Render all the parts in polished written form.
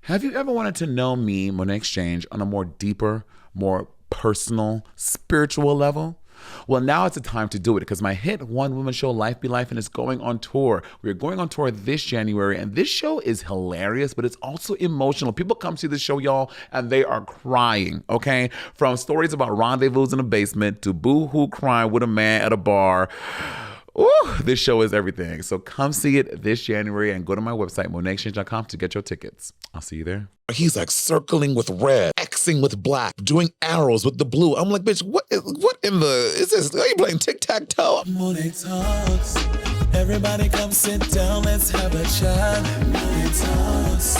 Have you ever wanted to know me, Monét X Change, on a more deeper, more personal, spiritual level? Well, now it's the time to do it because my hit one-woman show, Life Be Life, and is going on tour. We're going on tour this January, and this show is hilarious, but it's also emotional. People come see this show, y'all, and they are crying, okay? From stories about rendezvous in the basement to boo-hoo crying with a man at a bar. Ooh, this show is everything. So come see it this January and go to my website, monetxchange.com, to get your tickets. I'll see you there. He's like circling with red, Xing with black, doing arrows with the blue. I'm like, bitch, what in the, is this, are you playing tic-tac-toe? Monét Talks. Everybody come sit down, let's have a chat. Monét Talks.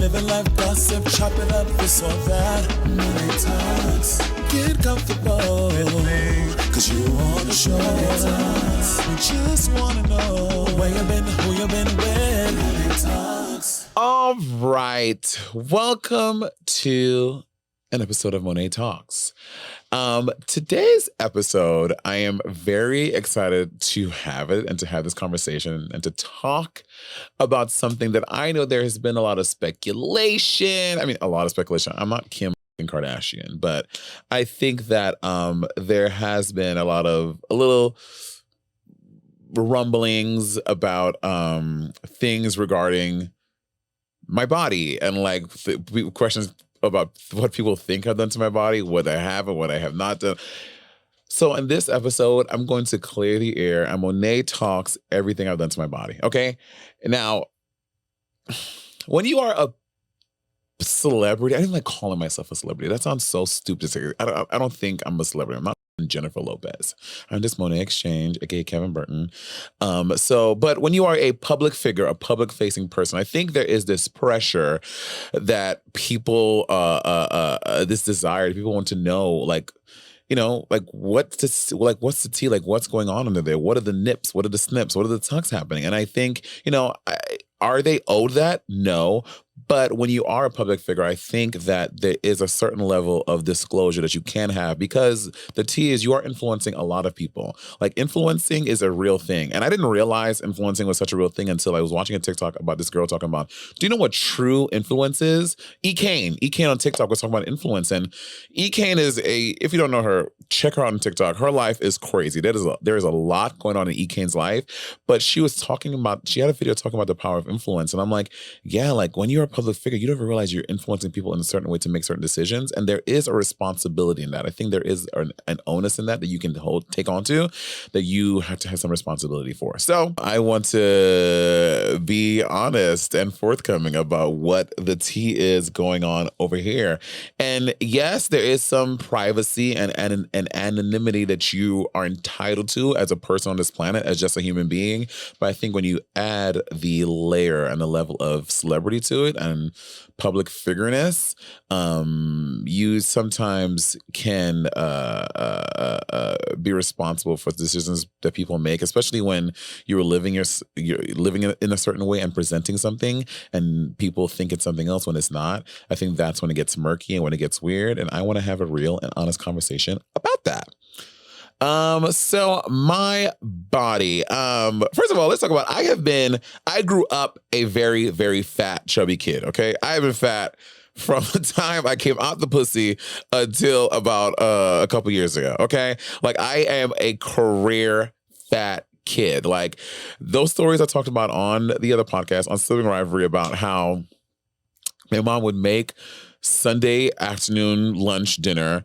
Living life gossip, chop it up, this or that. Monét Talks. Get comfortable, cause you on the show. We just wanna know where you been, who you been with. Monét Talks. All right, welcome to an episode of Monét Talks. Today's episode, I am very excited to have it and to have this conversation and to talk about something that I know there has been a lot of speculation. I mean, a lot of speculation. I'm not Kim Kardashian, but I think that there has been a little rumblings about things regarding my body and like questions about what people think I've done to my body, what I have and what I have not done. So in this episode, I'm going to clear the air. I'm Monét Talks everything I've done to my body, okay? Now, when you are a celebrity, I didn't like calling myself a celebrity. That sounds so stupid to say. I don't think I'm a celebrity. I'm not Jennifer Lopez. I'm just Monét X Change, aka Kevin Burton. But when you are a public figure, a public-facing person, I think there is this pressure that people, this desire, people want to know, like, you know, like what's the tea, like what's going on under there? What are the nips? What are the snips? What are the tucks happening? And I think, you know, are they owed that? No. But when you are a public figure, I think that there is a certain level of disclosure that you can have because the tea is you are influencing a lot of people. Like influencing is a real thing. And I didn't realize influencing was such a real thing until I was watching a TikTok about this girl talking about, do you know what true influence is? E-Kane on TikTok was talking about influence. And E-Kane is if you don't know her, check her out on TikTok. Her life is crazy. There is a lot going on in E-Kane's life. But she had a video talking about the power of influence. And I'm like, yeah, like when you're a public figure, you don't even realize you're influencing people in a certain way to make certain decisions. And there is a responsibility in that. I think there is an onus in that you can take on to, that you have to have some responsibility for. So I want to be honest and forthcoming about what the tea is going on over here. And yes, there is some privacy and anonymity that you are entitled to as a person on this planet, as just a human being. But I think when you add the layer and the level of celebrity to it and public figureness, you sometimes can be responsible for decisions that people make, especially when you're living in a certain way and presenting something and people think it's something else when it's not. I think that's when it gets murky and when it gets weird. And I want to have a real and honest conversation about that. So my body, first of all, let's talk about, I grew up a very, very fat, chubby kid. Okay. I have been fat from the time I came out the pussy until about, a couple years ago. Okay. Like I am a career fat kid. Like those stories I talked about on the other podcast on Sibling Rivalry about how my mom would make Sunday afternoon lunch dinner.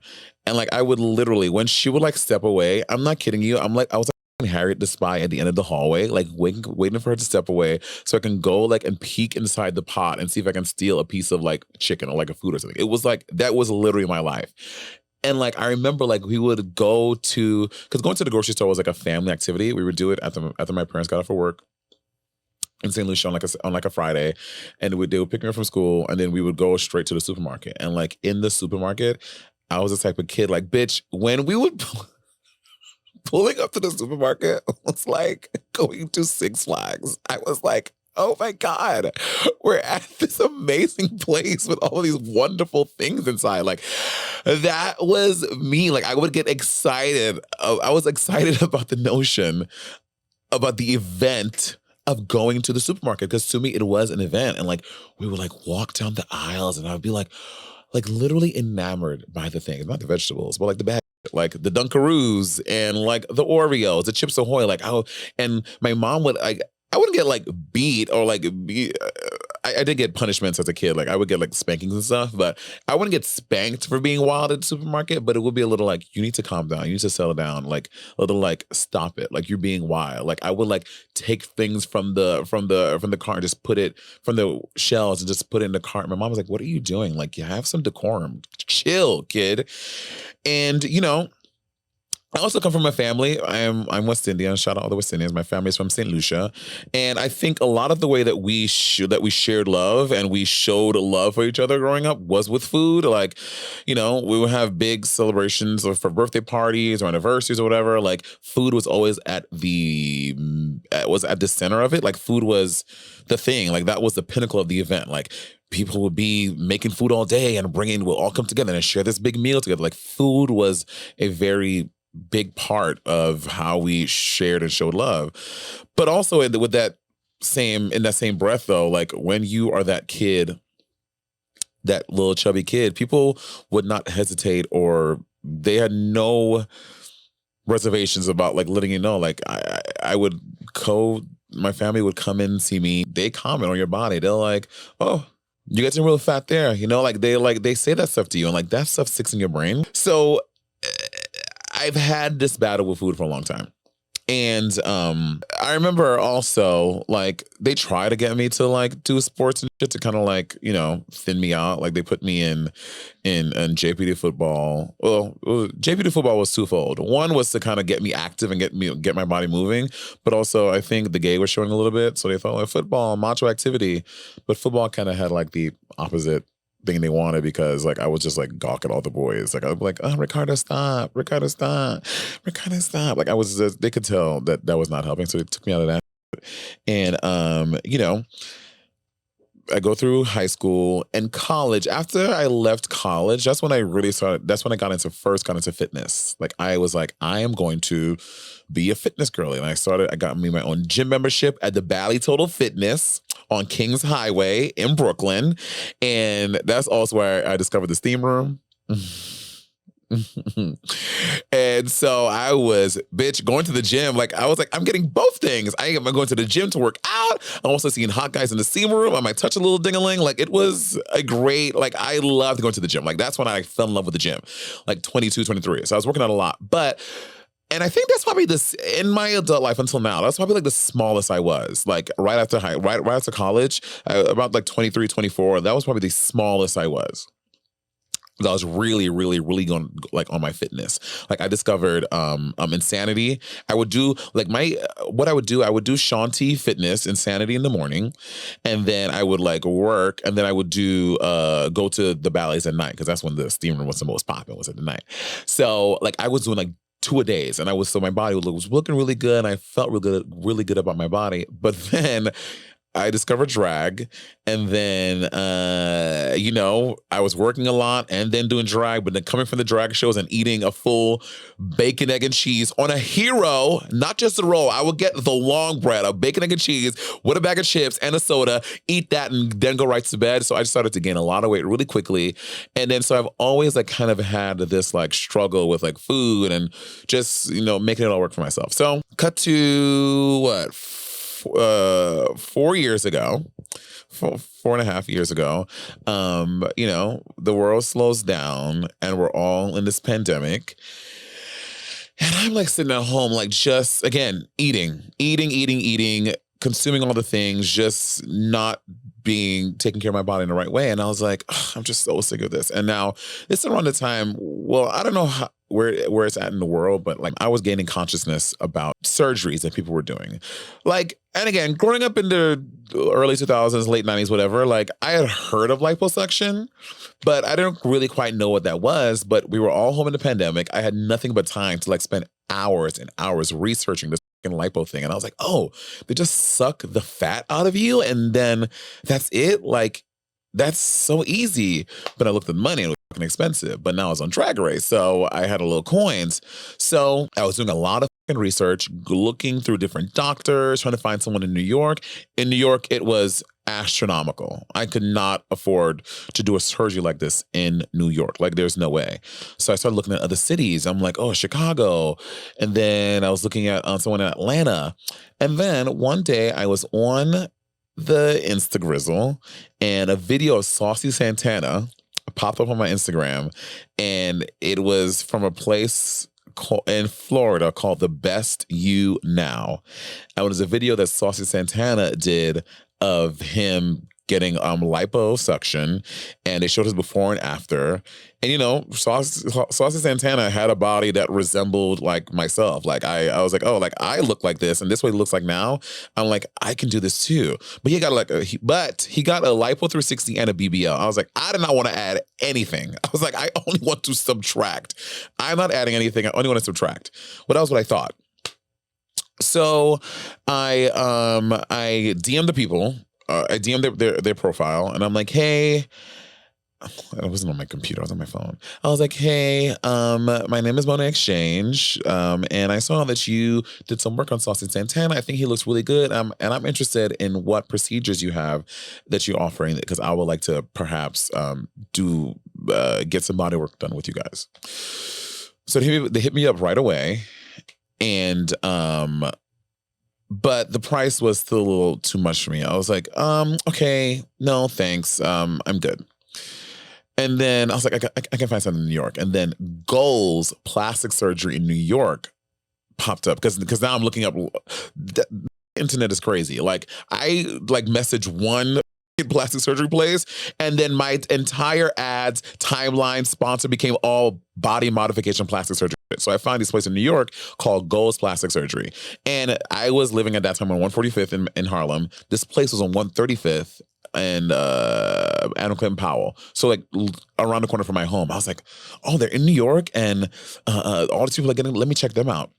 And like I would literally, when she would like step away, I'm not kidding you, I was like Harriet the Spy at the end of the hallway, like waiting for her to step away so I can go like and peek inside the pot and see if I can steal a piece of like chicken or like a food or something. It was like, that was literally my life. And like, I remember like we would because going to the grocery store was like a family activity. We would do it after my parents got off of work in St. Lucia on like a Friday, and they would pick me up from school, and then we would go straight to the supermarket. And like in the supermarket, I was the type of kid, like, bitch, when we would pulling up to the supermarket was like going to Six Flags. I was like, oh my God, we're at this amazing place with all these wonderful things inside. Like that was me. Like I would get excited. I was excited about the notion, about the event of going to the supermarket, because to me it was an event, and like we would like walk down the aisles and I would be like literally enamored by the things, not the vegetables, but like the bad, like the Dunkaroos and like the Oreos, the Chips Ahoy, like and my mom would like, I wouldn't get like beat or like I did get punishments as a kid. Like I would get like spankings and stuff, but I wouldn't get spanked for being wild at the supermarket. But it would be a little like, you need to calm down. You need to settle down. Like a little like, stop it. Like you're being wild. Like I would like take things from the cart and just put it from the shelves and just put it in the cart. My mom was like, "What are you doing? Like you have some decorum. Chill, kid." And you know, I also come from a family. I'm West Indian. Shout out all the West Indians. My family is from St. Lucia, and I think a lot of the way that we shared love and we showed love for each other growing up was with food. Like, you know, we would have big celebrations or for birthday parties or anniversaries or whatever. Like, food was always at the center of it. Like, food was the thing. Like, that was the pinnacle of the event. Like, people would be making food all day and we'll all come together and share this big meal together. Like, food was a very big part of how we shared and showed love. But also in that same breath though, like when you are that kid, that little chubby kid, people would not hesitate, or they had no reservations about like letting you know. Like my family would come in and see me. They comment on your body. They're like, "Oh, you got some real fat there." You know, they say that stuff to you, and like that stuff sticks in your brain. So I've had this battle with food for a long time. And I remember also, like, they try to get me to, like, do sports and shit to kind of, like, you know, thin me out. Like, they put me in JPD football. Well, JPD football was twofold. One was to kind of get me active and get my body moving. But also, I think the gay was showing a little bit. So they thought, like, football, macho activity. But football kind of had, like, the opposite thing they wanted, because like I was just like gawking all the boys. Like I would be like, "Oh, Ricardo, stop. Ricardo, stop. Ricardo, stop." Like I was just, they could tell that was not helping. So it took me out of that. And you know, I go through high school and college. After I left college, that's when I got into fitness. Like I was like, I am going to be a fitness girly. And I got me my own gym membership at the Bally Total Fitness on Kings Highway in Brooklyn. And that's also where I discovered the steam room. And so I was, going to the gym. Like I was like, I'm getting both things. I am going to the gym to work out. I'm also seeing hot guys in the steam room. I might touch a little ding-a-ling. Like it was a great, like I loved going to the gym. Like that's when I fell in love with the gym, like 22, 23. So I was working out a lot. And I think that's probably in my adult life until now, that's probably like the smallest I was. Like right after college, about like 23, 24, that was probably the smallest I was. I was really, really, really going like on my fitness. Like I discovered Insanity. I would do like I would do Shanti Fitness, Insanity in the morning. And then I would like work, and then I would do go to the ballets at night, because that's when the steam room was the most popping, was at the night. So like I was doing like 2 a days, and my body was looking really good, and I felt really good about my body. But then I discovered drag, and then, you know, I was working a lot and then doing drag, but then coming from the drag shows and eating a full bacon, egg, and cheese on a hero, not just a roll. I would get the long bread of bacon, egg, and cheese with a bag of chips and a soda, eat that, and then go right to bed. So I started to gain a lot of weight really quickly. And then, so I've always like kind of had this like struggle with like food and just, you know, making it all work for myself. So cut to what? 4 years ago, 4.5 years ago, you know, the world slows down and we're all in this pandemic. And I'm like sitting at home, like just, again, eating, consuming all the things, just not taking care of my body in the right way. And I was like, I'm just so sick of this. And now it's around the time, well, I don't know where it's at in the world, but like I was gaining consciousness about surgeries that people were doing. Like, and again, growing up in the early 2000s, late 90s, whatever, like I had heard of liposuction, but I didn't really quite know what that was. But we were all home in the pandemic. I had nothing but time to like spend hours and hours researching this lipo thing. And I was like, oh, they just suck the fat out of you and then that's it? Like, that's so easy. But I looked at the money and it was expensive, but now I was on Drag Race, so I had a little coins. So I was doing a lot of research, looking through different doctors, trying to find someone in New York. In New York, it was astronomical. I could not afford to do a surgery like this in New York. Like, there's no way. So I started looking at other cities. I'm like, oh, Chicago. And then I was looking at someone in Atlanta. And then one day I was on the Instagrizzle and a video of Saucy Santana popped up on my Instagram, and it was from a place in Florida called The Best You Now. And it was a video that Saucy Santana did of him getting liposuction, and they showed his before and after. And you know, Saucy Santana had a body that resembled like myself. Like I was like, oh, like I look like this, and this way it looks like now. I'm like, I can do this too. But he got he got a lipo 360 and a BBL. I was like, I did not want to add anything. I was like, I only want to subtract. I'm not adding anything. I only want to subtract. Well, that was what I thought. So I DM'd the people. I DM'd their profile, and I'm like, hey, I wasn't on my computer, I was on my phone. I was like, hey, my name is Monét X Change, and I saw that you did some work on Saucy Santana. I think he looks really good, and I'm interested in what procedures you have that you're offering, because I would like to perhaps get some body work done with you guys. So they hit me up right away, and but the price was still a little too much for me. I was like, okay, no, thanks. I'm good. And then I was like, I can find something in New York. And then Goals Plastic Surgery in New York popped up because now I'm looking up. The internet is crazy. Like I message one plastic surgery place, and then my entire ads timeline sponsor became all body modification plastic surgery. So I found this place in New York called Goals Plastic Surgery. And I was living at that time on 145th in Harlem. This place was on 135th and Adam Clinton Powell. So like around the corner from my home. I was like, oh, they're in New York, and all these people are getting, let me check them out.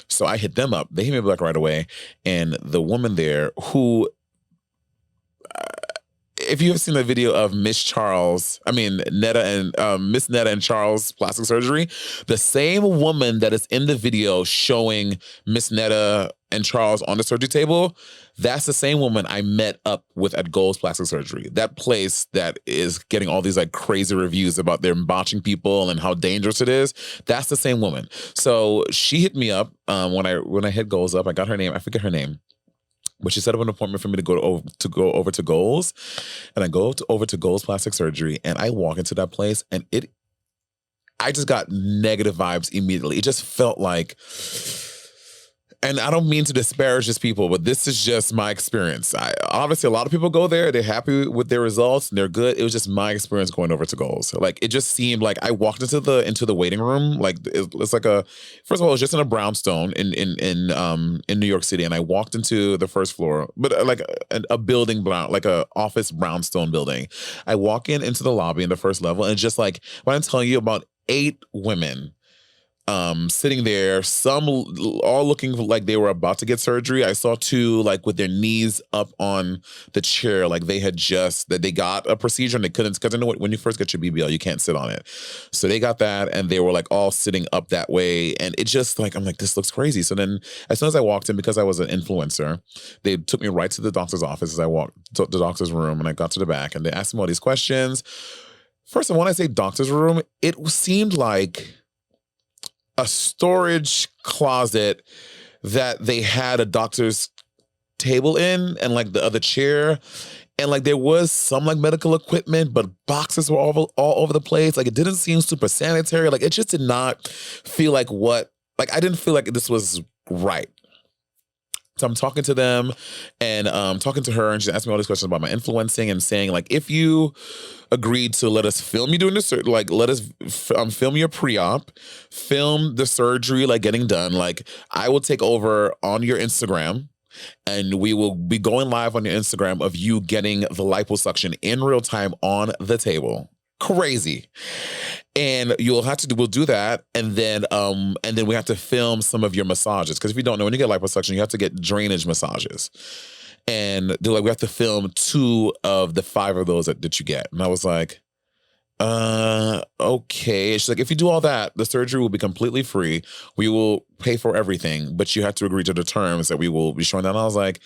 So I hit them up. They hit me back right away. And the woman there who, if you have seen the video of Miss Netta and Charles plastic surgery, the same woman that is in the video showing Miss Netta and Charles on the surgery table, that's the same woman I met up with at Goals Plastic Surgery. That place that is getting all these like crazy reviews about their botching people and how dangerous it is. That's the same woman. So she hit me up when I hit Goals up. I got her name. I forget her name. But she set up an appointment for me to go over to Goals, and I go over to Goals Plastic Surgery, and I walk into that place, and I just got negative vibes immediately. It just felt like, and I don't mean to disparage these people, but this is just my experience. Obviously, a lot of people go there, they're happy with their results, and they're good. It was just my experience going over to Goals. Like, it just seemed like I walked into the waiting room, like it's like first of all, it was just in a brownstone in New York City, and I walked into the first floor, but like a building like a office brownstone building. I walk into the lobby in the first level, and just like when I'm telling you, about 8 women sitting there, some all looking like they were about to get surgery. I saw 2 like with their knees up on the chair, like they got a procedure and they couldn't, because I know when you first get your BBL, you can't sit on it. So they got that, and they were like all sitting up that way, and it just like, I'm like, this looks crazy. So then as soon as I walked in, because I was an influencer, they took me right to the doctor's office as I walked to the doctor's room, and I got to the back, and they asked me all these questions. First of all, when I say doctor's room, it seemed like a storage closet that they had a doctor's table in, and like the other chair, and like there was some like medical equipment, but boxes were all over the place. Like it didn't seem super sanitary. Like it just did not feel like I didn't feel like this was right. So I'm talking to them, and talking to her, and she asked me all these questions about my influencing, and saying like, if you agreed to let us film you doing this, like let us film your pre-op, film the surgery like getting done, like I will take over on your Instagram, and we will be going live on your Instagram of you getting the liposuction in real time on the table. Crazy. And we'll do that, and then we have to film some of your massages, because if you don't know, when you get liposuction, you have to get drainage massages, and they're like, we have to film 2 of the 5 of those that you get. And I was like, Okay. She's like, if you do all that, the surgery will be completely free. We will pay for everything, but you have to agree to the terms that we will be showing down. I was like,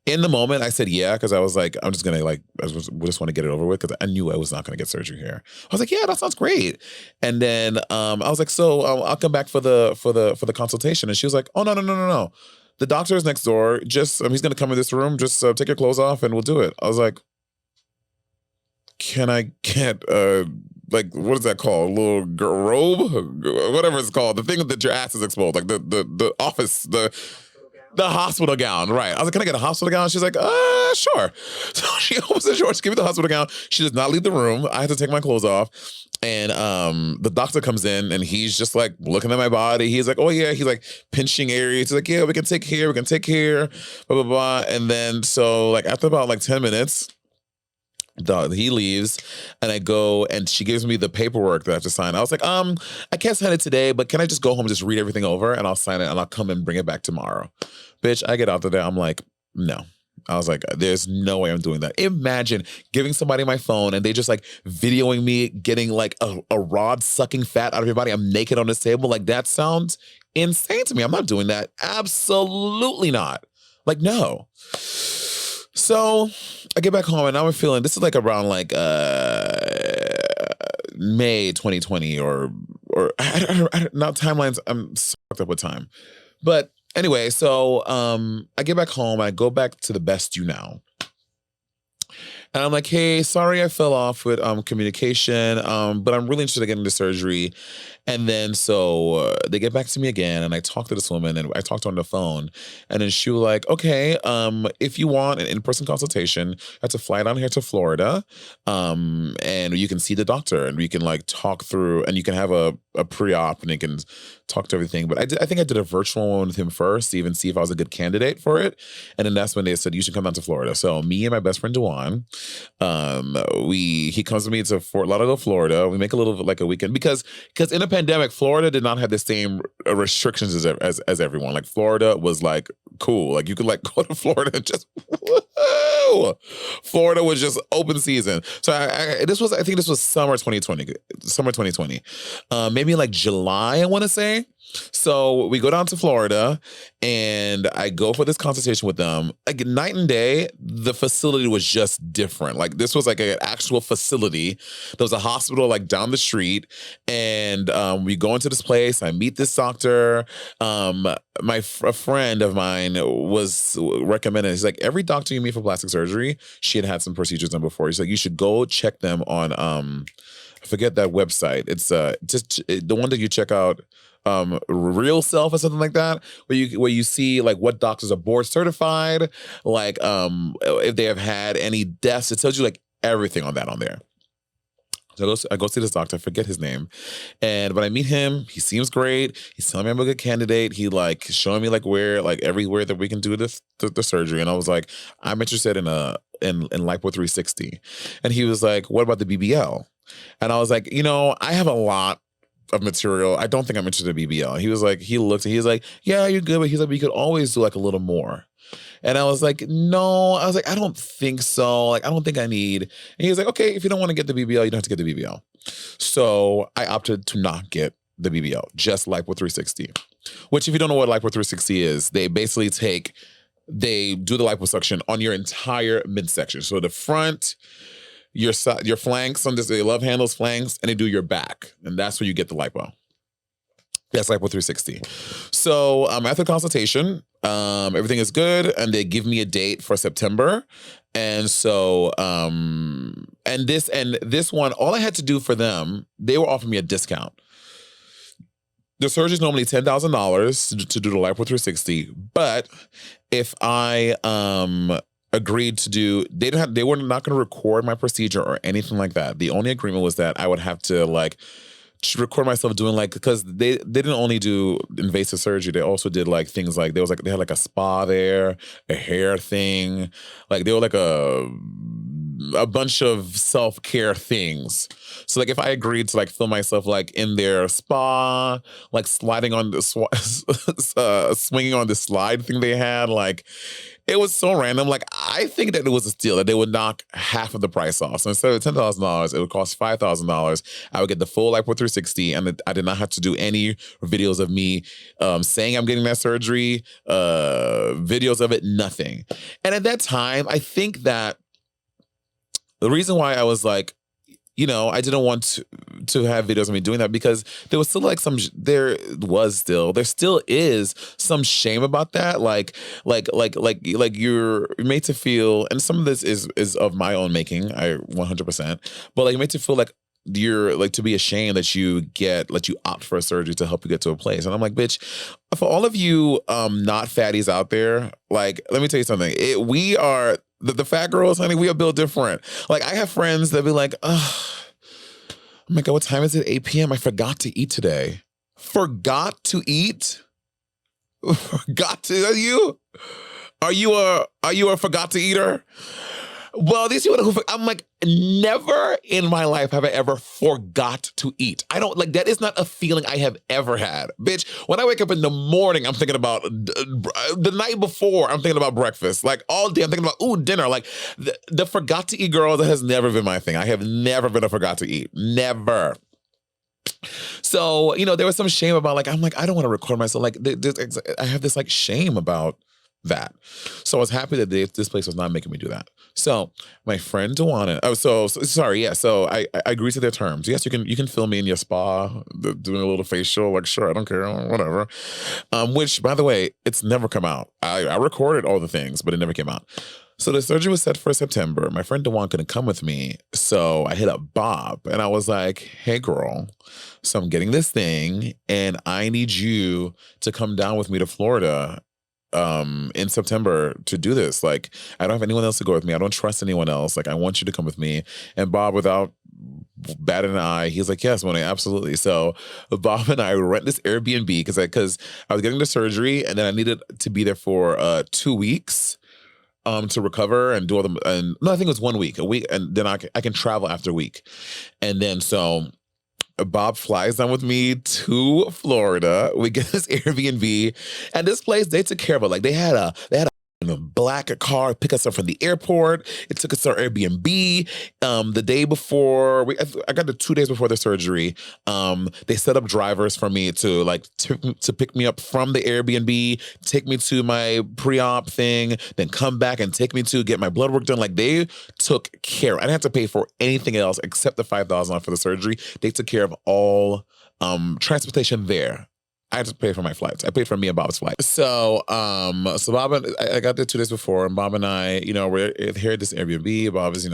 in the moment, I said yeah, because I was like, I'm just gonna like, we just want to get it over with, because I knew I was not gonna get surgery here. I was like, yeah, that sounds great. And then I was like, so I'll come back for the consultation. And she was like, oh no. The doctor is next door. Just he's gonna come in this room. Just take your clothes off and we'll do it. I was like, can I get like, what is that called? A little robe, whatever it's called. The thing that your ass is exposed, like the office, the hospital gown, right? I was like, can I get a hospital gown? She's like, sure. So she opens the door. She gives me the hospital gown. She does not leave the room. I had to take my clothes off. And the doctor comes in and he's just like looking at my body. He's like, oh yeah. He's like pinching areas. He's like, yeah, we can take here. Blah, blah, blah. And then so like after about like 10 minutes, he leaves and I go and she gives me the paperwork that I have to sign. I was like, I can't sign it today, but can I just go home and just read everything over and I'll sign it and I'll come and bring it back tomorrow. Bitch, I get out there. I'm like, no. I was like, there's no way I'm doing that. Imagine giving somebody my phone and they just like videoing me getting like a rod sucking fat out of your body. I'm naked on this table. Like that sounds insane to me. I'm not doing that. Absolutely not. Like, no. So I get back home and now I'm feeling, this is like around like May 2020 or I don't now timelines, I'm so fucked up with time. But anyway, so I get back home, I go back to the Best You Now. And I'm like, hey, sorry I fell off with communication, but I'm really interested in getting the surgery. And then so they get back to me again, and I talk to this woman, and I talked to her on the phone. And then she was like, okay, if you want an in-person consultation, you have to fly down here to Florida, and you can see the doctor, and we can like talk through, and you can have a pre-op, and you can talk to everything. But I think I did a virtual one with him first to even see if I was a good candidate for it. And then that's when they said, you should come down to Florida. So me and my best friend, Dewan, he comes with me to Fort Lauderdale, Florida. We make a little like a weekend because in a pandemic, Florida did not have the same restrictions as everyone. Like Florida was like cool. Like you could like go to Florida and just woo! Florida was just open season. So I think this was summer 2020, maybe like July, I want to say. So we go down to Florida and I go for this consultation with them. Like night and day, the facility was just different. Like this was like an actual facility. There was a hospital like down the street, and we go into this place. I meet this doctor. A friend of mine was recommended. He's like, every doctor you meet for plastic surgery, she had some procedures done before. He's like, you should go check them on I forget that website. It's just the one that you check out. Real Self or something like that, where you see like what doctors are board certified, like if they have had any deaths. It tells you like everything on there. So I go see this doctor, I forget his name. And when I meet him, he seems great. He's telling me I'm a good candidate. He like showing me like where, like everywhere that we can do the surgery. And I was like, I'm interested in Lipo 360. And he was like, what about the BBL? And I was like, I have a lot of material. I don't think I'm interested in BBL. He was like, he was like, yeah, you're good. But he's like, we could always do like a little more. And I was like, no. I was like, I don't think so. Like, I don't think I need. And he was like, okay, if you don't want to get the BBL, you don't have to get the BBL. So I opted to not get the BBL, just Lipo 360. Which, if you don't know what Lipo 360 is, they basically they do the liposuction on your entire midsection. So the front, your flanks on this, they love handles, flanks, and they do your back. And that's where you get the lipo. That's Lipo 360. So after the consultation, everything is good, and they give me a date for September. And so, and this one, all I had to do for them, they were offering me a discount. The surgery is normally $10,000 to do the Lipo 360, but if I agreed to do, they were not going to record my procedure or anything like that. The only agreement was that I would have to like record myself doing like, because they didn't only do invasive surgery, they also did like things like they had like a spa there, a hair thing, like they were like a bunch of self-care things. So like if I agreed to like film myself like in their spa, like sliding on the swinging on the slide thing they had, like It was so random. Like, I think that it was a steal, that they would knock half of the price off. So instead of $10,000, it would cost $5,000. I would get the full Lipo 360, and I did not have to do any videos of me saying I'm getting that surgery, videos of it, nothing. And at that time, I think that the reason why I was like, I didn't want to have videos of me doing that, because there was still like there still is some shame about that. Like you're made to feel, and some of this is of my own making, 100%, but like, you're made to feel like you're like, to be ashamed that you opt for a surgery to help you get to a place. And I'm like, bitch, for all of you not fatties out there, like, let me tell you something. We are the fat girls, honey, we are built different. Like, I have friends that be like, oh my God, what time is it? 8 p.m. I forgot to eat today. Forgot to eat? Forgot to, Are you a forgot to eater? Well, these people who, I'm like, never in my life have I ever forgot to eat. I don't, like, that is not a feeling I have ever had. Bitch, when I wake up in the morning, I'm thinking about, the night before, I'm thinking about breakfast. Like, all day, I'm thinking about, dinner. Like, the forgot to eat girl, that has never been my thing. I have never been a forgot to eat. Never. So, there was some shame about, like, I'm like, I don't want to record myself. Like, I have this, like, shame about that. So I was happy that this place was not making me do that. So my friend Dewana, so I agreed to their terms. Yes, you can film me in your spa doing a little facial. Like, sure, I don't care, whatever. Which, by the way, it's never come out. I recorded all the things, but it never came out. So the surgery was set for September. My friend Dewan couldn't come with me, so I hit up Bob, and I was like, hey, girl, so I'm getting this thing, and I need you to come down with me to Florida in September to do this. Like, I don't have anyone else to go with me. I don't trust anyone else. Like, I want you to come with me. And Bob, without batting an eye, he's like, yes, Monét, absolutely. So Bob and I rent this Airbnb because I was getting the surgery, and then I needed to be there for 2 weeks to recover and do all the, no, I think it was 1 week, and then I can travel after a week. And then so Bob flies down with me to Florida. We get this Airbnb, and this place, they took care of it. Like, they had a black car pick us up from the airport. It took us to our Airbnb. The day before, I got 2 days before the surgery. They set up drivers for me to pick me up from the Airbnb, take me to my pre-op thing, then come back and take me to get my blood work done. Like, they took care. I didn't have to pay for anything else except the $5,000 for the surgery. They took care of all transportation there. I had to pay for my flights. I paid for me and Bob's flight. So Bob and I got there 2 days before, and Bob and I, we're here at this Airbnb. Bob is,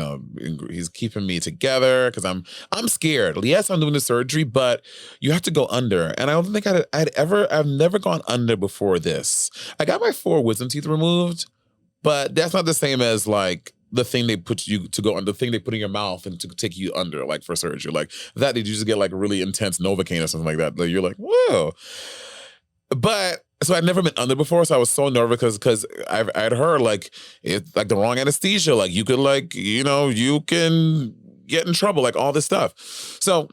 he's keeping me together because I'm scared. Yes, I'm doing the surgery, but you have to go under. And I don't think I've never gone under before this. I got my 4 wisdom teeth removed, but that's not the same as like the thing they put you to go under, the thing they put in your mouth and to take you under, like for surgery. Like that, did you just get like really intense Novocaine or something like that? Like, you're like, whoa. But so I'd never been under before, so I was so nervous because I'd heard like it's like the wrong anesthesia, like you could like, you can get in trouble, like all this stuff. So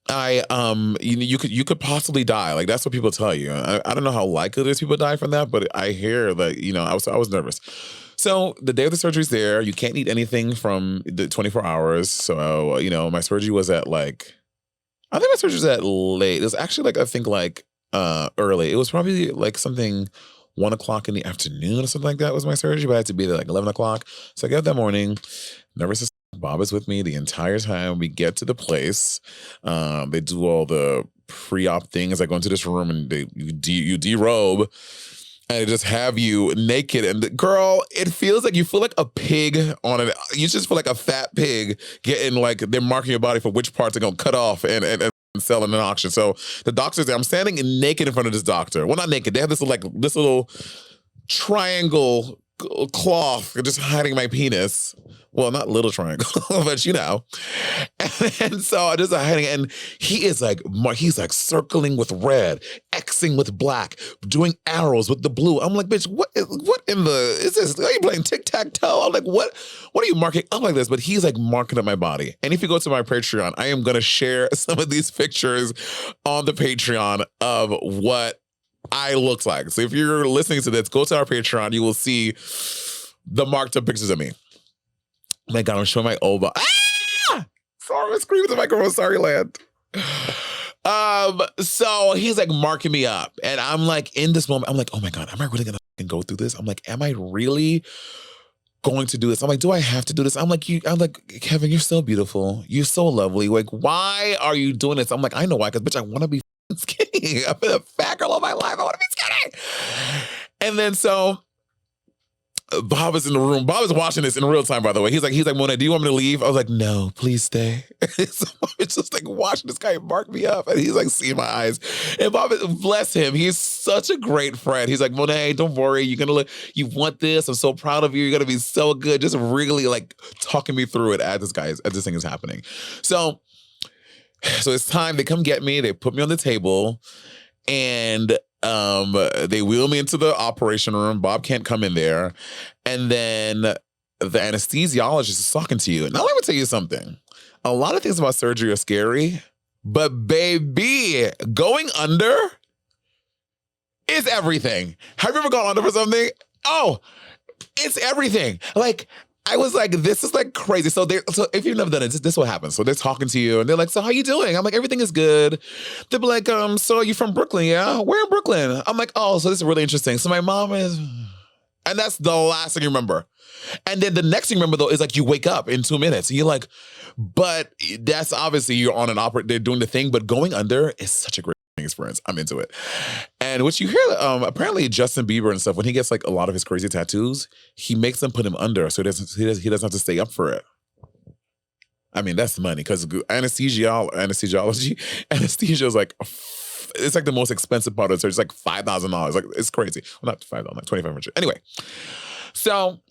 you could possibly die. Like, that's what people tell you. I don't know how likely there's people die from that, but I hear that, I was nervous. So the day of the surgery's there. You can't eat anything from the 24 hours. So, my surgery was at I think my surgery was at late. It was actually early. It was probably like something 1 o'clock in the afternoon or something like that was my surgery, but I had to be there like 11 o'clock. So I get up that morning, nervous as Bob is with me the entire time. We get to the place. They do all the pre-op things. I go into this room and you derobe. And they just have you naked. And girl, it feels like you feel like a pig on it. You just feel like a fat pig getting like, they're marking your body for which parts they're going to cut off and sell in an auction. So the doctor's there. I'm standing naked in front of this doctor. Well, not naked. They have this little triangle cloth just hiding my penis. Well, not little triangle, but And so I just hiding, and he's like circling with red, Xing with black, doing arrows with the blue. I'm like, bitch, what in the, is this, are you playing tic-tac-toe? I'm like, what are you marking up like this? But he's like marking up my body. And if you go to my Patreon, I am going to share some of these pictures on the Patreon of what I looked like. So if you're listening to this, go to our Patreon. You will see the marked up pictures of me. Oh my God, I'm showing my old body. Ah! Sorry, I'm screaming to the microphone. Sorry, Land. So he's like marking me up. And I'm like, in this moment, I'm like, oh my God, am I really gonna go through this? I'm like, am I really going to do this? I'm like, do I have to do this? I'm like, Kevin, you're so beautiful. You're so lovely. Like, why are you doing this? I'm like, I know why, because bitch, I want to be skinny. I've been a fat girl all my life. I want to be skinny. And then so Bob is in the room. Bob is watching this in real time, by the way. He's like, Monét, do you want me to leave? I was like, no, please stay. So it's just like watching this guy mark me up, and he's like seeing my eyes. And Bob, bless him, he's such a great friend. He's like, Monét, don't worry, you're gonna look. You want this? I'm so proud of you. You're gonna be so good. Just really like talking me through it as this thing is happening. So it's time. They come get me. They put me on the table, and they wheel me into the operation room. Bob can't come in there. And then the anesthesiologist is talking to you. Now, let me tell you something. A lot of things about surgery are scary, but baby, going under is everything. Have you ever gone under for something? Oh, it's everything. Like, I was like, this is like crazy. So if you've never done it, this is what happens. So they're talking to you and they're like, so how you doing? I'm like, everything is good. They'll be like, so you from Brooklyn, yeah? Where in Brooklyn? I'm like, oh, so this is really interesting. So my mom is, and that's the last thing you remember. And then the next thing you remember though is like you wake up in 2 minutes and you're like, but that's obviously you're on they're doing the thing, but going under is such a great experience. I'm into it. And what you hear, apparently Justin Bieber and stuff, when he gets like a lot of his crazy tattoos, he makes them put him under so he doesn't have to stay up for it. I mean, that's money because anesthesia is like, it's like the most expensive part of it. So it's like $5,000. Like, it's crazy. Well, not $5,000, like $2,500. Anyway, so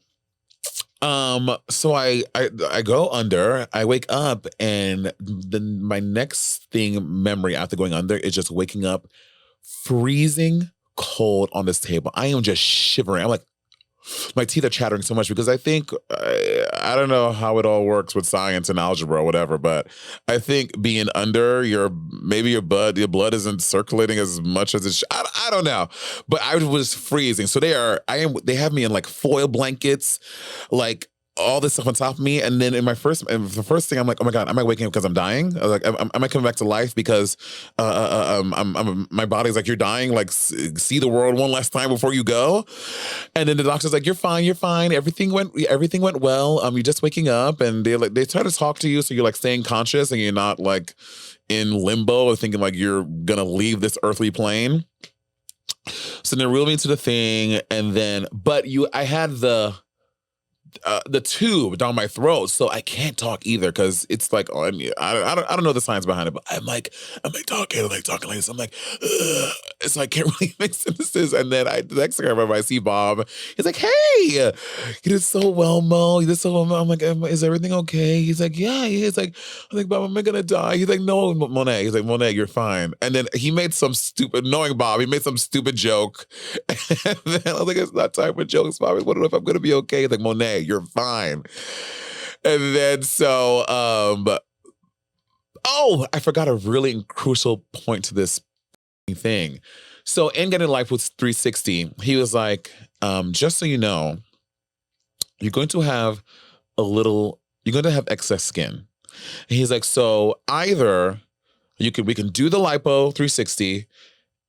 I go under, I wake up, and then my next memory after going under is just waking up freezing cold on this table. I am just shivering. I'm like, my teeth are chattering so much because I think, I don't know how it all works with science and algebra or whatever, but I think being under, maybe your blood isn't circulating as much as it should. I don't know, but I was freezing. So they have me in like foil blankets, like all this stuff on top of me. And then the first thing I'm like, oh my God, am I waking up because I'm dying? I was like, am I coming back to life because my body's like, you're dying, like see the world one last time before you go? And then the doctor's like, you're fine. Everything went well. You're just waking up, and they try to talk to you. So you're like staying conscious and you're not like in limbo or thinking like you're gonna leave this earthly plane. So they reel me into the thing, and then, I had the tube down my throat, so I can't talk either because it's like, I don't know the science behind it, but I'm like talking like this. I'm like, ugh. It's like, can't really make sentences. And then the next thing I remember, I see Bob. He's like, hey, you did so well, Mo. You did so well, Mo. I'm like, is everything okay? He's like, yeah. He's like, I'm like, Bob, am I gonna die? He's like, no, Monét. He's like, Monét, you're fine. And then he made some stupid, knowing Bob, he made some stupid joke. And then I was like, it's not time for jokes, Bob. I want to know if I'm gonna be okay. He's like, Monét, you're fine. And then so, I forgot a really crucial point to this thing. So in Getting Life with 360, he was like, just so you know, you're going to have excess skin. And he's like, so either we can do the lipo 360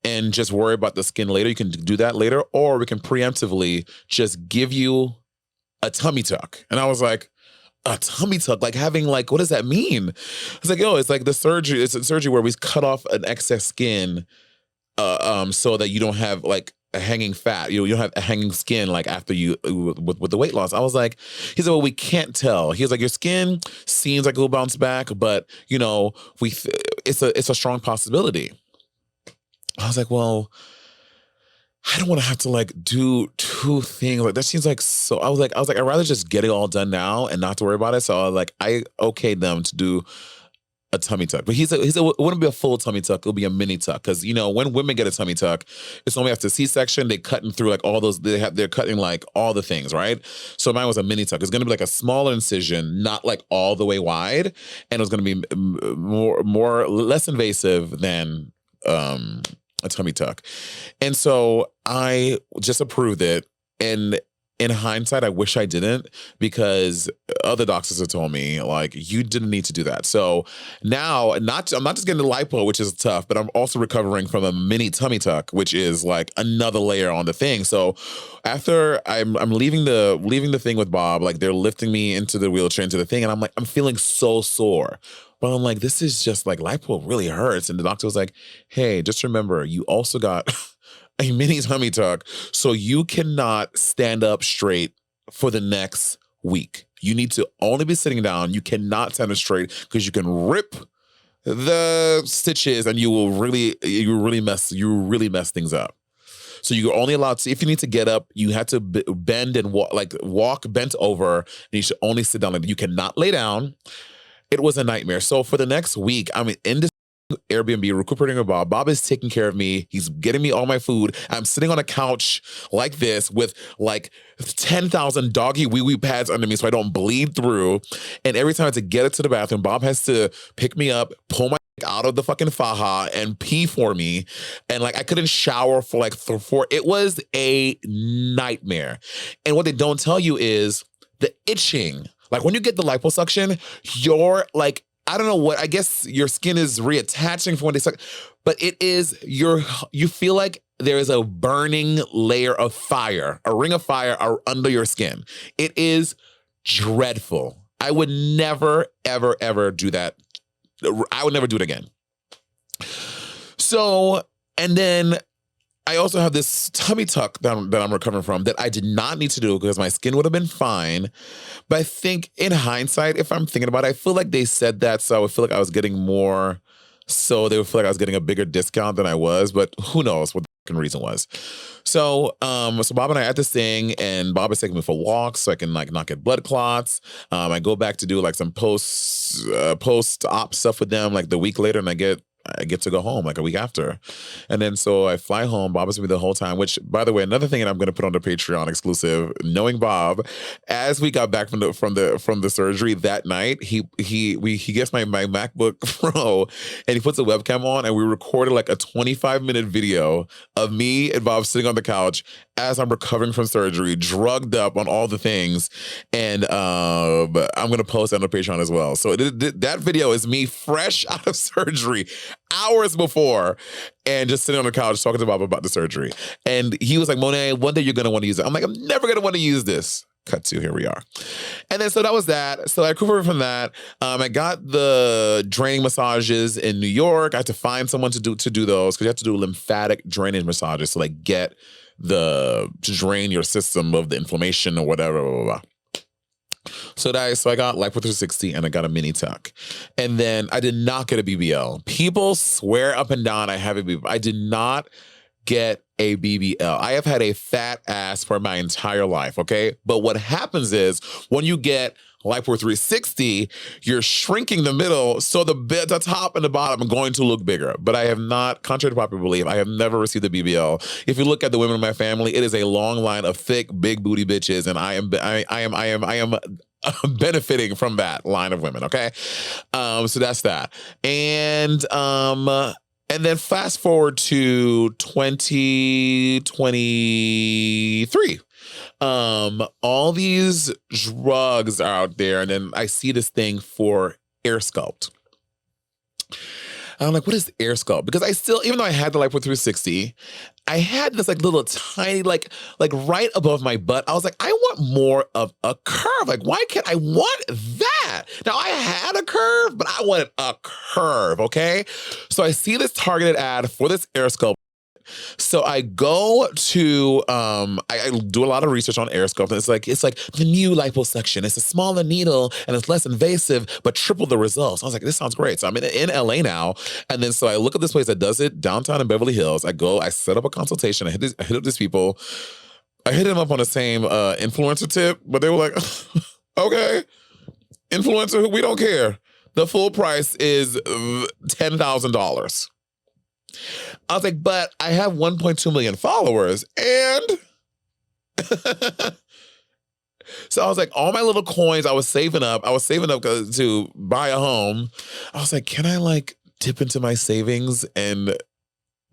and just worry about the skin later. You can do that later, or we can preemptively just give you a tummy tuck. And I was like, a tummy tuck? Like having like, what does that mean? It's like, it's like the surgery. It's a surgery where we cut off an excess skin so that you don't have like a hanging fat. You don't have a hanging skin like after you, with the weight loss. I was like, he said, well, we can't tell. He was like, your skin seems like it'll bounce back, but it's a strong possibility. I was like, well, I don't want to have to like do two things. Like that seems like so. I was like, I'd rather just get it all done now and not to worry about it. So I okayed them to do a tummy tuck. But he said it wouldn't be a full tummy tuck. It'll be a mini tuck. Because when women get a tummy tuck, it's only after C-section. They cutting through like all those. They're cutting like all the things, right? So mine was a mini tuck. It's gonna be like a smaller incision, not like all the way wide, and it was gonna be less invasive than a tummy tuck. And so I just approved it. And in hindsight, I wish I didn't, because other doctors have told me, like, you didn't need to do that. So now, I'm not just getting the lipo, which is tough, but I'm also recovering from a mini tummy tuck, which is like another layer on the thing. So after I'm leaving the thing with Bob, like they're lifting me into the wheelchair, into the thing, and I'm like, I'm feeling so sore. But I'm like, this is just like, lipo really hurts. And the doctor was like, hey, just remember, you also got a mini tummy tuck, so you cannot stand up straight for the next week. You need to only be sitting down. You cannot stand up straight, because you can rip the stitches and you really mess things up. So you're only allowed to, if you need to get up, you have to bend and walk bent over, and you should only sit down. You cannot lay down. It was a nightmare. So for the next week, I'm in this Airbnb recuperating with Bob. Bob is taking care of me. He's getting me all my food. I'm sitting on a couch like this with like 10,000 doggy wee-wee pads under me so I don't bleed through. And every time I have to get it to the bathroom, Bob has to pick me up, pull my out of the fucking faja and pee for me. And like I couldn't shower for like it was a nightmare. And what they don't tell you is the itching. Like when you get the liposuction, you're like, I don't know what, I guess your skin is reattaching from when they suck, but it is, you feel like there is a burning layer of fire, a ring of fire under your skin. It is dreadful. I would never, ever, ever do that. I would never do it again. So, and then I also have this tummy tuck that I'm recovering from that I did not need to do because my skin would have been fine. But I think in hindsight, if I'm thinking about it, I feel like they said that so I would feel like I was getting more, so they would feel like I was getting a bigger discount than I was, but who knows what the reason was. So Bob and I had this thing, and Bob is taking me for walks so I can like not get blood clots. I go back to do like some post-op stuff with them like the week later, and I get to go home like a week after. And then so I fly home. Bob is with me the whole time, which, by the way, another thing that I'm going to put on the Patreon exclusive, knowing Bob, as we got back from the surgery that night, he gets my MacBook Pro and he puts a webcam on, and we recorded like a 25-minute video of me and Bob sitting on the couch as I'm recovering from surgery, drugged up on all the things. And I'm going to post it on the Patreon as well. So that video is me fresh out of surgery, hours before, and just sitting on the couch talking to Bob about the surgery. And he was like, Monét, one day you're going to want to use it. I'm like, I'm never going to want to use this. Cut to, here we are. And then so that was that. So I recovered from that. I got the draining massages in New York. I had to find someone to do those, because you have to do lymphatic drainage massages to like get to drain your system of the inflammation or whatever, blah, blah, blah. So I got Lipo360 and I got a mini tuck. And then I did not get a BBL. People swear up and down I have a BBL. I did not get a BBL. I have had a fat ass for my entire life, okay? But what happens is when you get Lipo360, you're shrinking the middle, so the top and the bottom are going to look bigger. But I have not, contrary to popular belief, I have never received a BBL. If you look at the women in my family, it is a long line of thick, big booty bitches, and I am benefiting from that line of women. Okay, so that's that, and then fast forward to 2023. All these drugs are out there, and then I see this thing for air sculpt. And I'm like, what is air sculpt? Because I still, even though I had the Lipo360, I had this like little tiny, like right above my butt. I was like, I want more of a curve. Like, why can't I want that? Now, I had a curve, but I wanted a curve, okay? So I see this targeted ad for this air sculpt. So I go to, I do a lot of research on air sculpt, and it's like the new liposuction. It's a smaller needle and it's less invasive, but triple the results. I was like, this sounds great. So I'm in LA now. And then so I look at this place that does it downtown in Beverly Hills. I go, I set up a consultation. I hit up these people. I hit them up on the same influencer tip, but they were like, okay, influencer, we don't care. The full price is $10,000. I was like, but I have 1.2 million followers, and so I was like, all my little coins I was saving up to buy a home. I was like, can I like dip into my savings and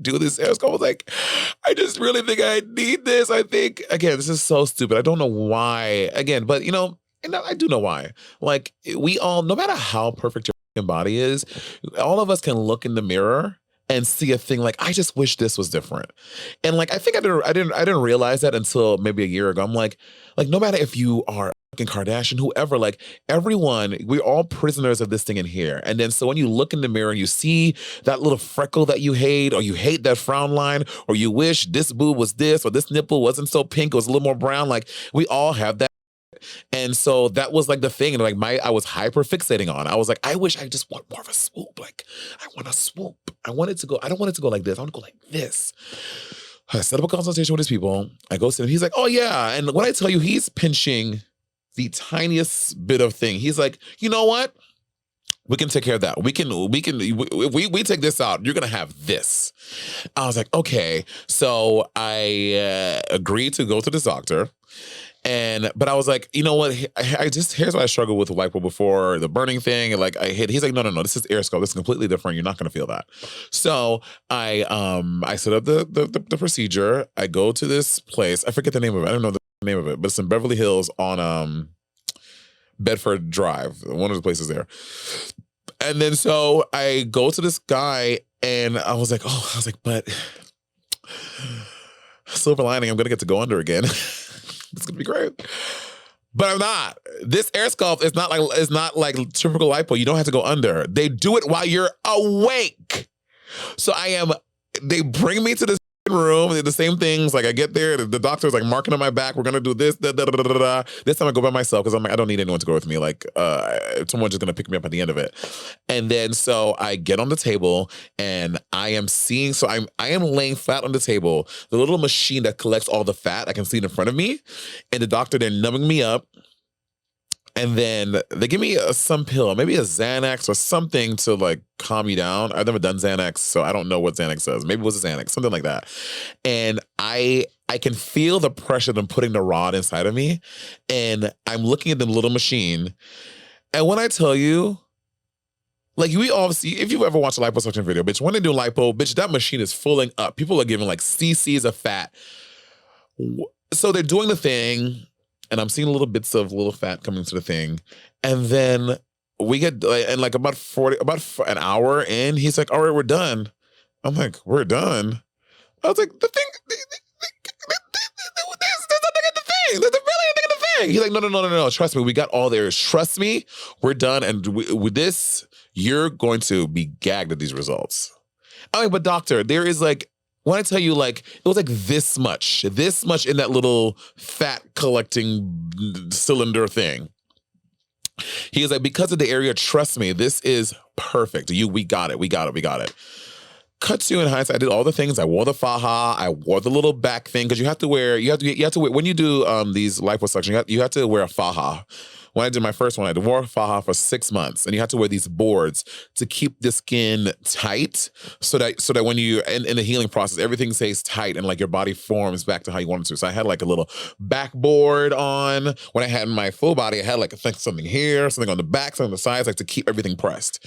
do this Airoscope. I was like, I just really think I need this. I think, again, this is so stupid. I don't know why. Again, but and I do know why. Like, we all, no matter how perfect your body is, all of us can look in the mirror and see a thing like, I just wish this was different. And like, I think I didn't realize that until maybe a year ago. I'm like, no matter if you are fucking Kardashian, whoever, like everyone, we're all prisoners of this thing in here. And then so when you look in the mirror and you see that little freckle that you hate, or you hate that frown line, or you wish this boob was this, or this nipple wasn't so pink, it was a little more brown, like we all have that. And so that was like the thing, and like I was hyper fixating on. I was like, I wish I just want more of a swoop. Like, I want a swoop. I don't want it to go like this. I want to go like this. I set up a consultation with his people. I go see him. He's like, oh yeah. And when I tell you, he's pinching the tiniest bit of thing. He's like, you know what? We can take care of that. If we take this out, you're gonna have this. I was like, okay. So I agreed to go to this doctor. But I was like, you know what? Here's what I struggled with lipo before the burning thing. And like he's like, no, this is Airoscope. This is completely different. You're not gonna feel that. So I set up the procedure. I go to this place. I forget the name of it. I don't know the name of it, but it's in Beverly Hills on Bedford Drive, one of the places there. And then so I go to this guy, and I was like, but silver lining, I'm gonna get to go under again. It's gonna be great. But I'm not. This Airoscope is not like typical lipo. You don't have to go under. They do it while you're awake. So they bring me to this room, the same things. Like I get there, the doctor's like marking on my back, we're gonna do this, da, da, da, da, da. This time I go by myself because I'm like, I don't need anyone to go with me. Like someone's just gonna pick me up at the end of it. And then so I get on the table, and I am laying flat on the table. The little machine that collects all the fat, I can see it in front of me, and the doctor, they're numbing me up. And then they give me some pill, maybe a Xanax or something to like calm you down. I've never done Xanax, so I don't know what Xanax does. Maybe it was a Xanax, something like that. And I can feel the pressure of them putting the rod inside of me. And I'm looking at the little machine. And when I tell you, like we obviously, if you've ever watched a liposuction video, bitch, when they do lipo, bitch, that machine is filling up. People are giving like cc's of fat. So they're doing the thing, and I'm seeing little bits of little fat coming to the thing. And then we get, and like about an hour in, he's like, all right, we're done. I'm like, we're done? I was like, the thing, there's nothing in the thing. There's really nothing in the thing. He's like, no. Trust me, we got all there. Trust me, we're done. And with this, you're going to be gagged at these results. I'm like, but doctor, there is like, when I tell you, like, it was like this much in that little fat collecting cylinder thing. He was like, because of the area, trust me, this is perfect. We got it. Cut to, in hindsight, I did all the things. I wore the faja, I wore the little back thing, because you have to wear, when you do these liposuction, you have to wear a faja. When I did my first one, I wore a faja for 6 months, and you have to wear these boards to keep the skin tight, so that when you in the healing process, everything stays tight and like your body forms back to how you want it to. So I had like a little backboard on. When I had my full body, I had like something here, something on the back, something on the sides, like to keep everything pressed.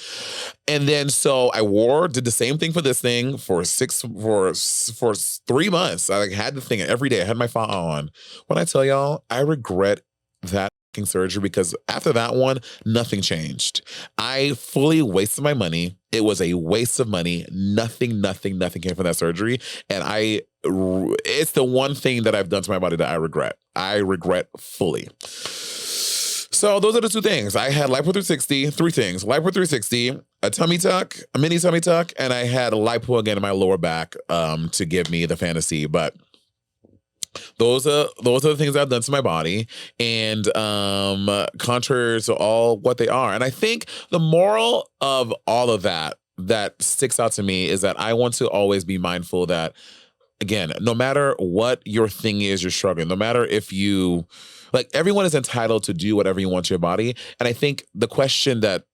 And then so I did the same thing for this thing for 3 months. I like had the thing every day. I had my faja on. When I tell y'all, I regret that surgery, because after that one, nothing changed. I fully wasted my money. It was a waste of money. Nothing came from that surgery. And it's the one thing that I've done to my body that I regret. I regret fully. So those are the two things. I had lipo 360, 3 things. Lipo 360, a tummy tuck, a mini tummy tuck, and I had a lipo again in my lower back to give me the fantasy. But those are the things I've done to my body, and contrary to all what they are. And I think the moral of all of that sticks out to me is that I want to always be mindful that, again, no matter what your thing is, you're struggling, no matter if you, like, everyone is entitled to do whatever you want to your body. And I think the question that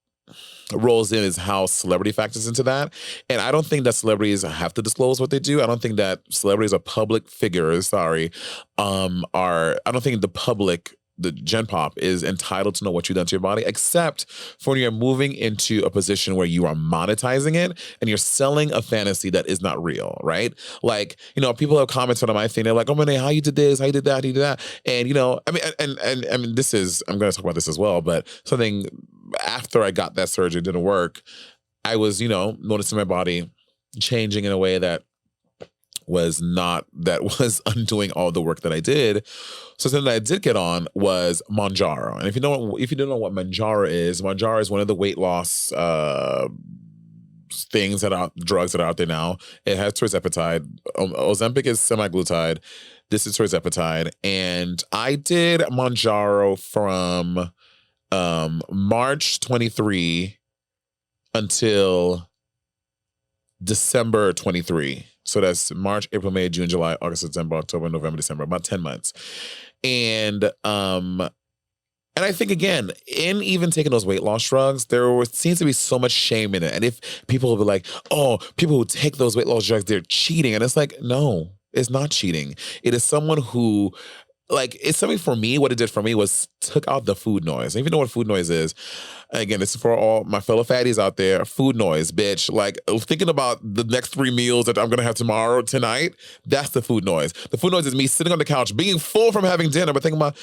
rolls in is how celebrity factors into that. And I don't think that celebrities have to disclose what they do. I don't think that celebrities or public figures, I don't think the public the Gen Pop is entitled to know what you've done to your body, except for when you're moving into a position where you are monetizing it and you're selling a fantasy that is not real, right? Like, people have comments on my thing. They're like, "Oh, Monét, how you did this? How you did that? How you did that?" And I mean, this is, I'm going to talk about this as well, but something after I got that surgery didn't work. I was, noticing my body changing in a way that was undoing all the work that I did. So something that I did get on was Mounjaro. And if you don't know what Mounjaro is one of the weight loss drugs that are out there now. It has tirzepatide. Ozempic is semaglutide. This is tirzepatide. And I did Mounjaro from March 23 until December 23. So that's March, April, May, June, July, August, September, October, November, December, about 10 months. And I think, again, in even taking those weight loss drugs, seems to be so much shame in it. And if people will be like, "Oh, people who take those weight loss drugs, they're cheating." And it's like, no, it's not cheating. It is someone who, it's something for me. What it did for me was took out the food noise. And if you know what food noise is, again, this is for all my fellow fatties out there. Food noise, bitch. Like, thinking about the next 3 meals that I'm going to have tonight, that's the food noise. The food noise is me sitting on the couch, being full from having dinner, but thinking about,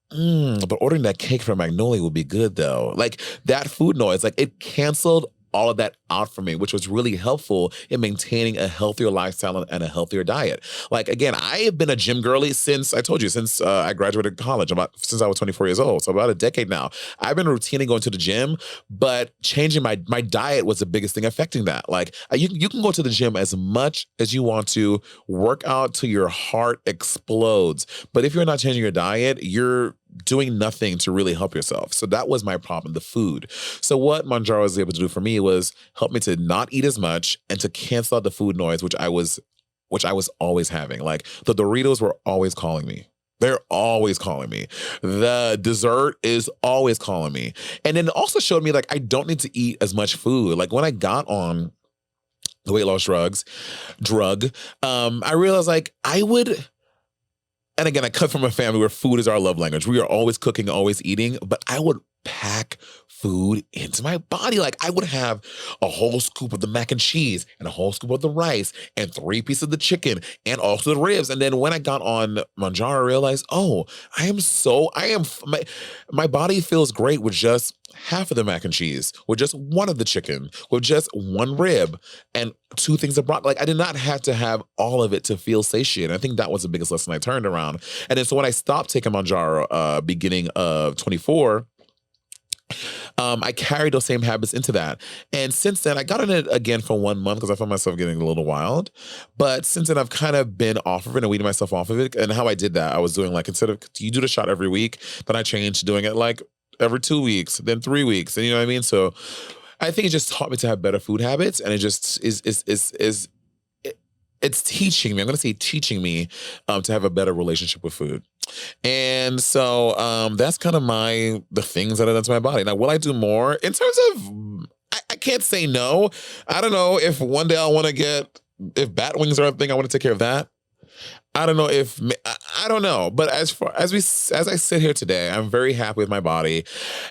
but ordering that cake from Magnolia would be good, though. Like, that food noise, it canceled all of that out for me, which was really helpful in maintaining a healthier lifestyle and a healthier diet. Like, again, I have been a gym girly since I graduated college, since I was 24 years old. So about a decade now. I've been routinely going to the gym, but changing my diet was the biggest thing affecting that. Like, you can go to the gym as much as you want to, work out till your heart explodes. But if you're not changing your diet, you're doing nothing to really help yourself. So that was my problem, the food. So what Mounjaro was able to do for me was help me to not eat as much and to cancel out the food noise, which I was always having. Like, the Doritos were always calling me. They're always calling me. The dessert is always calling me. And then it also showed me, I don't need to eat as much food. Like, when I got on the weight loss drug, I realized, I would... And again, I come from a family where food is our love language. We are always cooking, always eating, but I would pack food into my body. Like, I would have a whole scoop of the mac and cheese and a whole scoop of the rice and 3 pieces of the chicken and also the ribs. And then when I got on Mounjaro, I realized, my body feels great with just half of the mac and cheese, with just one of the chicken, with just 1 rib and 2 things of broccoli. Like, I did not have to have all of it to feel satiated. I think that was the biggest lesson I turned around. And then so when I stopped taking Mounjaro, beginning of 24, I carried those same habits into that. And since then, I got on it again for 1 month because I found myself getting a little wild. But since then, I've kind of been off of it and weeding myself off of it. And how I did that, I was doing, instead of, you do the shot every week, then I changed to doing it every 2 weeks, then 3 weeks. And you know what I mean? So I think it just taught me to have better food habits. And it just it's teaching me, I'm going to say teaching me to have a better relationship with food. And so that's kind of the things that I've done to my body. Now, will I do more? In terms of, I can't say no. I don't know if one day if bat wings are a thing, I want to take care of that. I don't know I don't know. But as I sit here today, I'm very happy with my body.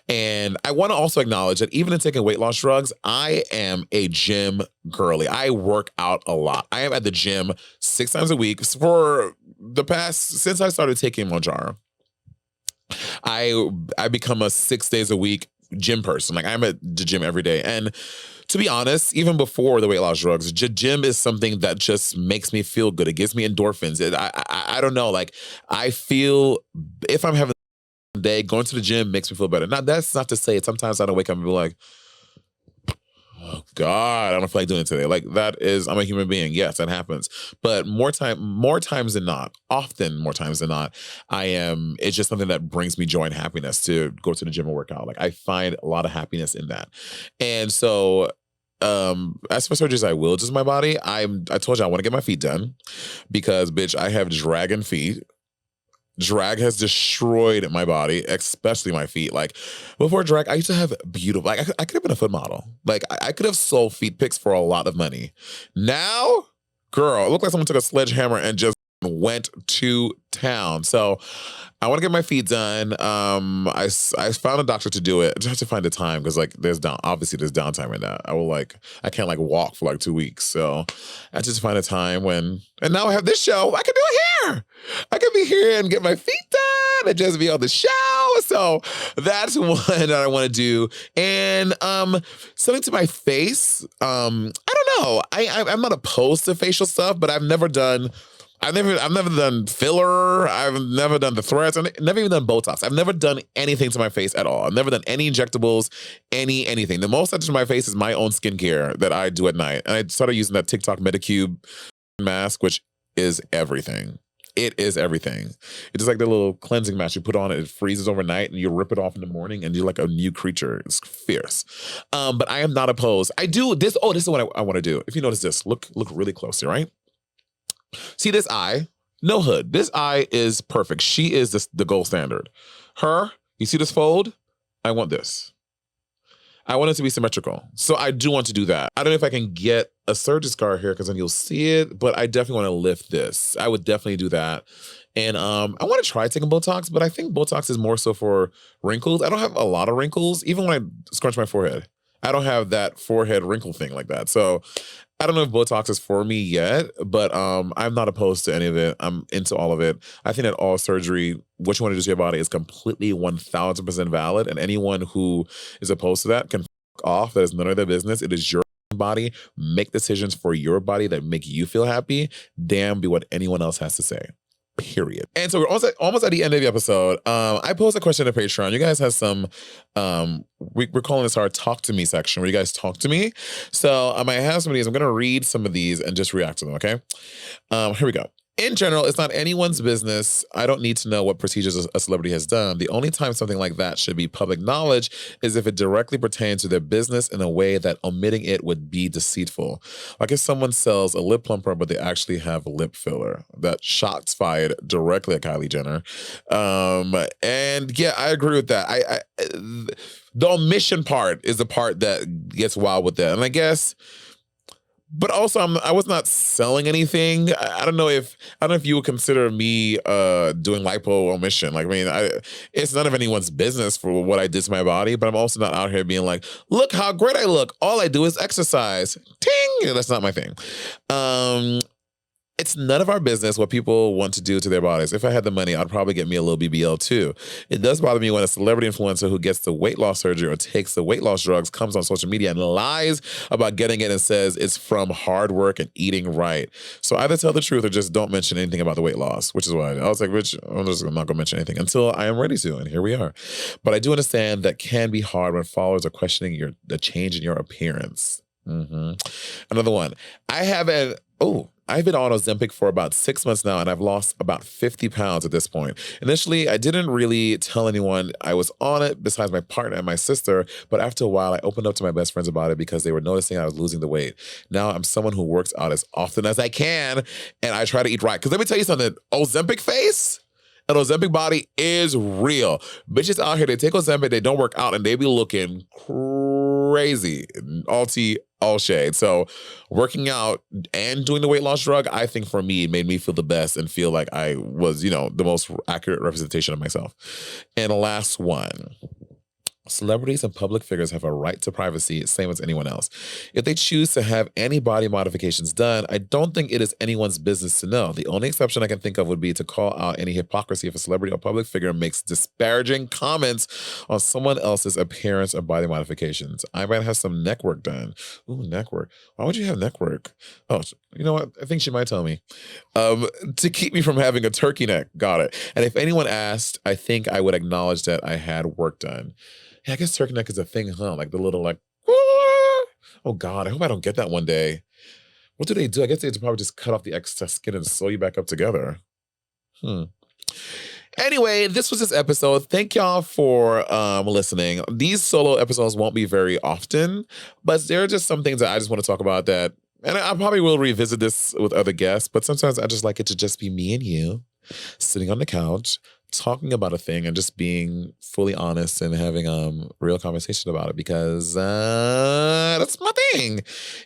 And I want to also acknowledge that even in taking weight loss drugs, I am a gym girly. I work out a lot. I am at the gym 6 times a week since I started taking Mounjaro. I become a 6 days a week gym person. Like, I'm at the gym every day. And to be honest, even before the weight loss drugs, gym is something that just makes me feel good. It gives me endorphins. I don't know. I feel if I'm having a day, going to the gym makes me feel better. Now, that's not to say it. Sometimes I don't wake up and be like, oh God, I don't feel like doing it today. I'm a human being. Yes, that happens. But more times than not, often more times than not, it's just something that brings me joy and happiness to go to the gym and work out. I find a lot of happiness in that. And so, as for surgeries, I will just my body. I told you I want to get my feet done because, bitch, I have dragon feet. Drag has destroyed my body, especially my feet. Before drag, I used to have beautiful, I could have been a foot model. I could have sold feet pics for a lot of money. Now, girl, it looked like someone took a sledgehammer and just went to town. So I want to get my feet done. I found a doctor to do it. I just have to find a time because like obviously there's downtime right now. I can't like walk for like 2 weeks. So I just find a time and now I have this show. I can do it here. I can be here and get my feet done and just be on the show. So that's one that I want to do. And something to my face. I don't know. I'm not opposed to facial stuff, but I've never done filler. I've never done the threads. I've never even done Botox. I've never done anything to my face at all. I've never done any injectables, anything. The most I do to my face is my own skincare that I do at night. And I started using that TikTok Medicube mask, which is everything. It is everything. It's just like the little cleansing mask you put on it freezes overnight and you rip it off in the morning and you're like a new creature. It's fierce. But I am not opposed. I do this. Oh, this is what I want to do. If you notice this, look really closely, right? See this eye? No hood. This eye is perfect. She is the gold standard. Her, you see this fold? I want this. I want it to be symmetrical. So I do want to do that. I don't know if I can get a surgeon scar here because then you'll see it, but I definitely want to lift this. I would definitely do that. And I want to try taking Botox, but I think Botox is more so for wrinkles. I don't have a lot of wrinkles, even when I scrunch my forehead. I don't have that forehead wrinkle thing like that. So I don't know if Botox is for me yet, but I'm not opposed to any of it. I'm into all of it. I think that all surgery, what you want to do to your body is completely 1000% valid. And anyone who is opposed to that can f off. That is none of their business. It is your body. Make decisions for your body that make you feel happy. Damn be what anyone else has to say. Period. And so we're almost at the end of the episode. I posed a question on Patreon. You guys have some, we're calling this our Talk to Me section where you guys talk to me. So I might have some of these. I'm going to read some of these and just react to them, okay? Here we go. In general, it's not anyone's business. I don't need to know what procedures a celebrity has done. The only time something like that should be public knowledge is if it directly pertains to their business in a way that omitting it would be deceitful. Like if someone sells a lip plumper, but they actually have lip filler. That shots fired directly at Kylie Jenner. And yeah, I agree with that. The omission part is the part that gets wild with that. And I guess... But also, I was not selling anything. I don't know if you would consider me doing lipo omission. Like, I mean, it's none of anyone's business for what I did to my body. But I'm also not out here being like, look how great I look. All I do is exercise. Ting! That's not my thing. It's none of our business what people want to do to their bodies. If I had the money, I'd probably get me a little BBL too. It does bother me when a celebrity influencer who gets the weight loss surgery or takes the weight loss drugs comes on social media and lies about getting it and says it's from hard work and eating right. So either tell the truth or just don't mention anything about the weight loss, which is why I was like, Rich, I'm not going to mention anything until I am ready to, and here we are. But I do understand that can be hard when followers are questioning the change in your appearance. Another one. I've been on Ozempic for about 6 months now, and I've lost about 50 pounds at this point. Initially, I didn't really tell anyone I was on it besides my partner and my sister, but after a while, I opened up to my best friends about it because they were noticing I was losing the weight. Now, I'm someone who works out as often as I can, and I try to eat right. Because let me tell you something, Ozempic face and Ozempic body is real. Bitches out here, they take Ozempic, they don't work out, and they be looking crazy. All tea, all shade. So working out and doing the weight loss drug, I think for me, made me feel the best and feel like I was, the most accurate representation of myself. And the last one. Celebrities and public figures have a right to privacy, same as anyone else. If they choose to have any body modifications done, I don't think it is anyone's business to know. The only exception I can think of would be to call out any hypocrisy if a celebrity or public figure makes disparaging comments on someone else's appearance or body modifications. I might have some neck work done. Ooh, neck work. Why would you have neck work? Oh, you know what? I think she might tell me. To keep me from having a turkey neck. Got it. And if anyone asked, I think I would acknowledge that I had work done. Yeah, I guess turkey neck is a thing, huh? Like the little oh God, I hope I don't get that one day. What do? I guess they probably just cut off the excess skin and sew you back up together. Anyway, this was this episode. Thank y'all for listening. These solo episodes won't be very often, but there are just some things that I just want to talk about that, and I probably will revisit this with other guests, but sometimes I just like it to just be me and you sitting on the couch, talking about a thing and just being fully honest and having real conversation about it, because that's my thing.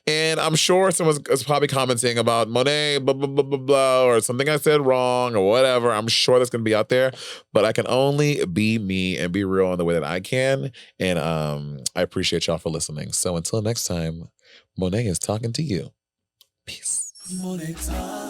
And I'm sure someone's probably commenting about Monét blah blah blah blah blah, or something I said wrong or whatever. I'm sure that's gonna be out there, but I can only be me and be real in the way that I can. And I appreciate y'all for listening. So until next time, Monét is talking to you. Peace. Monét Talks.